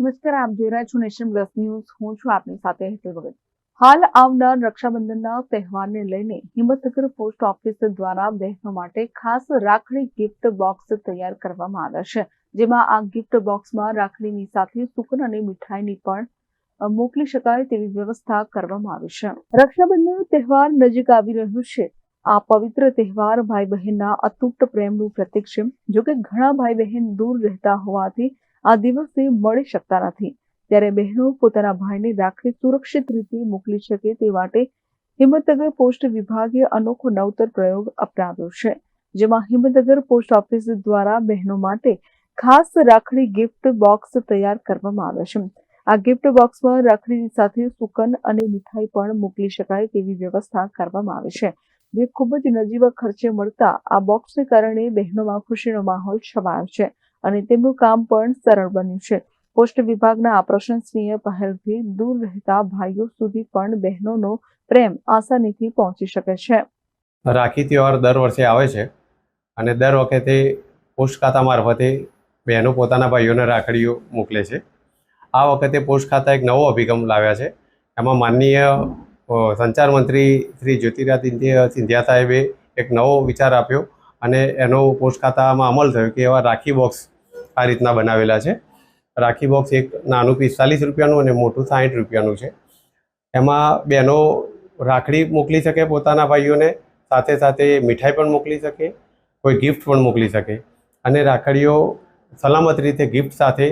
નમસ્કાર, આપ જોઈ રહ્યા છો નેશન પ્લસ ન્યૂઝ. હું છું આપની સાથે હેતલ ભગત. હાલ આવનાર રક્ષાબંધનના તહેવારને લઈને હિંમતનગર પોસ્ટ ઓફિસ દ્વારા બહેનો માટે ખાસ રાખડી ગિફ્ટ બોક્સ તૈયાર કરવામાં આવ્યા છે. જેમાં આ ગિફ્ટ બોક્સમાં રાખડીની સાથે સુકન અને મીઠાઈની પણ મોકલી શકાય તેવી વ્યવસ્થા કરવામાં આવી છે. રક્ષાબંધનનો તહેવાર નજીક આવી રહ્યો છે. આ પવિત્ર તહેવાર ભાઈ બહેનના અતૂટ પ્રેમનું પ્રતીક છે. જોકે ઘણા ભાઈ બહેન દૂર રહેતા હોવાથી આ દિવસે મળી શકતા નથી, ત્યારે બહેનો પોતાના ભાઈને રાખડી સુરક્ષિત રીતે મોકલી શકે તે માટે હિંમતનગર પોસ્ટ વિભાગે અનોખો નવતર પ્રયોગ અપનાવ્યો છે. જેમાં હિંમતનગર પોસ્ટ ઓફિસ દ્વારા બહેનો માટે ખાસ રાખડી ગિફ્ટ બોક્સ તૈયાર કરવામાં આવે છે. આ ગિફ્ટ બોક્સમાં રાખડીની સાથે સુકન અને મીઠાઈ પણ મોકલી શકાય તેવી વ્યવસ્થા કરવામાં આવી છે, જે ખૂબ જ નજીવા ખર્ચે મળતા આ બોક્સને કારણે બહેનોમાં ખુશીનો માહોલ છવાયો છે અને તેમનું કામ પણ સરળ બન્યું છે. પોસ્ટ વિભાગના આ પ્રશંસનીય પહેલથી દૂર રહેતા ભાઈઓ સુધી પણ બહેનોનો પ્રેમ આસાનીથી પહોંચી શકે છે. રાખી તહેવાર દર વર્ષે આવે છે અને દર વખતે પોસ્ટ ખાતા મારફતે બહેનો પોતાના ભાઈઓને રાખડીઓ મોકલે છે. આ વખતે પોસ્ટ ખાતા એક નવો અભિગમ લાવ્યા છે. એમાં માનનીય સંચાર મંત્રી શ્રી જ્યોતિરાદિત્ય સિંધિયા સાહેબે એક નવો વિચાર આપ્યો અને એનો પોસ્ટ ખાતામાં અમલ થયો કે એવા રાખી બોક્સ આ રીતના બનાવેલા છે. રાખી બોક્સ એક નાનું 45 રૂપિયાનું અને મોટું 60 રૂપિયાનું છે. એમાં બહેનો રાખડી મોકલી શકે પોતાના ભાઈઓને, સાથે સાથે મીઠાઈ પણ મોકલી શકે, કોઈ ગિફ્ટ પણ મોકલી શકે અને રાખડીઓ સલામત રીતે ગિફ્ટ સાથે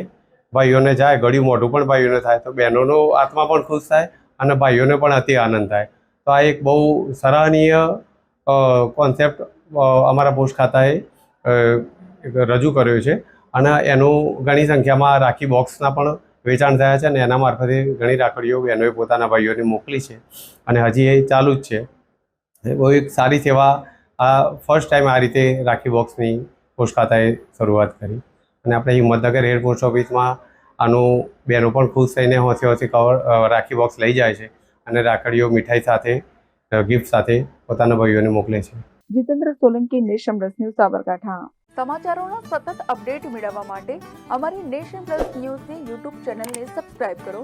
ભાઈઓને જાય, ગળ્યું મોઢું પણ ભાઈઓને થાય તો બહેનોનો આત્મા પણ ખુશ થાય અને ભાઈઓને પણ અતિ આનંદ થાય. તો આ એક બહુ સરાહનીય કોન્સેપ્ટ અમારા પોસ્ટ ખાતાએ રજૂ કર્યો છે અને એનું ઘણી સંખ્યામાં રાખી બોક્સના પણ વેચાણ થયા છે અને એના મારફતે ઘણી રાખડીઓ બહેનોએ પોતાના ભાઈઓને મોકલી છે અને હજી એ ચાલુ જ છે. બહુ એક સારી સેવા. આ ફર્સ્ટ ટાઈમ આ રીતે રાખી બોક્સની પોસ્ટ ખાતાએ શરૂઆત કરી અને આપણે હિંમતનગર હેડ પોસ્ટ ઓફિસમાં આનું બહેનો પણ ખુશ થઈને હોંશે રાખી બોક્સ લઈ જાય છે અને રાખડીઓ મીઠાઈ સાથે ગિફ્ટ સાથે પોતાના ભાઈઓને મોકલે છે. Jitendra Solanki, nation plus news, Sabarkantha. સમાચારોના સતત અપડેટ મેળવવા માટે અમારી નેશન પ્લસ ન્યૂઝની યુટ્યુબ ચેનલને સબસ્ક્રાઇબ કરો,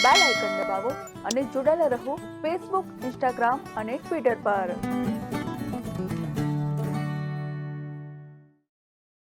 બેલ આઇકન દબાવો અને જોડાયેલા રહો ફેસબુક, ઇન્સ્ટાગ્રામ અને ટ્વિટર પર.